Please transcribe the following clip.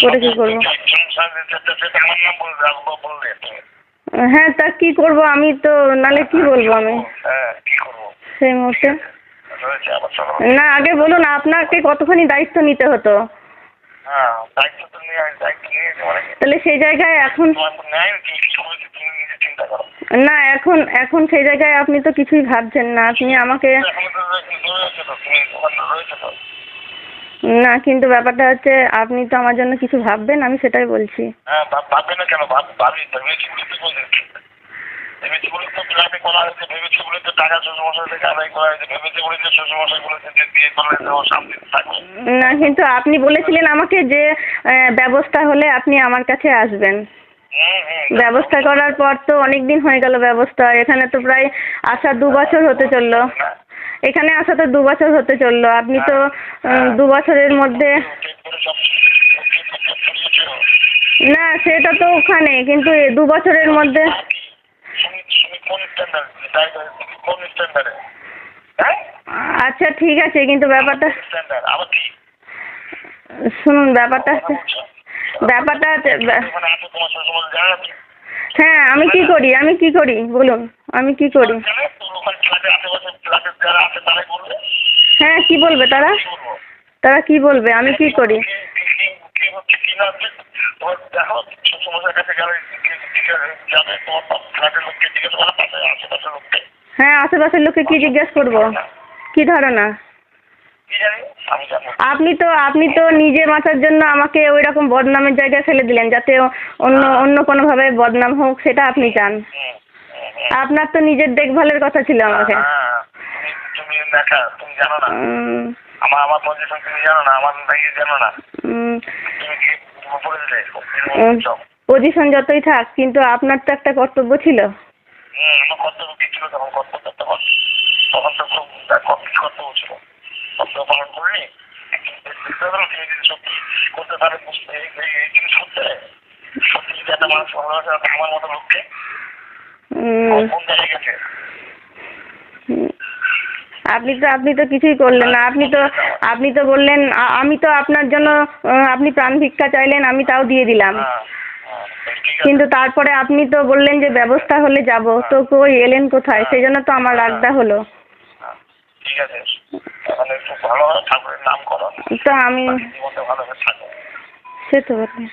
করে কি করবো? হ্যাঁ, তা কি করবো আমি তো, নালে কি বলবো আমি সেই মুহূর্তে? না, আগে বলুন আপনাকে কতখানি দায়িত্ব নিতে হতো। তাহলে সেই জায়গায় এখন না, এখন সেই জায়গায় আপনি তো কিছুই ভাবছেন না। আপনি আমাকে না, কিন্তু ব্যাপারটা হচ্ছে আপনি তো আমার জন্য কিছু ভাববেন, আমি সেটাই বলছি। না, কিন্তু আপনি বলেছিলেন আমাকে যে ব্যবস্থা হলে আপনি আমার কাছে আসবেন। ব্যবস্থা করার পর তো অনেক দিন হয়ে গেল ব্যবস্থা। এখানে তো প্রায় আসা 2 বছর হতে চললো। এখানে আসা তো 2 বছর হতে চললো। আপনি তো 2 বছরের মধ্যে না, সেটা তো ওখানে, কিন্তু 2 বছরের মধ্যে আচ্ছা ঠিক আছে, কিন্তু ব্যাপারটা শুনুন, ব্যাপারটা হ্যাঁ, আমি কি করি বলুন, আমি কি করি? হ্যাঁ, কি বলবে তারা? তারা কি বলবে? আমি কি করি? হ্যাঁ, আশেপাশের লোককে কি জিজ্ঞেস করবো? কি ধারণা? আপনি তো নিজে বাঁচার জন্য আমাকে ওই রকম বদনামের জায়গায় ফেলে দিলেন, যাতে অন্য কোনোভাবে বদনাম হোক, সেটা আপনি চান। আপনার তো নিজের দেখভালের কথা ছিল আমাকে। পজিশন যতই থাক, কিন্তু আপনার তো একটা কর্তব্য ছিল। আপনি তো কিছুই করলেন না। আপনি তো বললেন আমি তো আপনার জন্য আপনি প্রাণ ভিক্ষা চাইলেন, আমি তাও দিয়ে দিলাম। কিন্তু তারপরে আপনি তো বললেন যে ব্যবস্থা হলে যাব, তো কই এলেন কোথায়? সেই জন্য তো আমার রাগটা হলো। তো আমি সে তো বটে।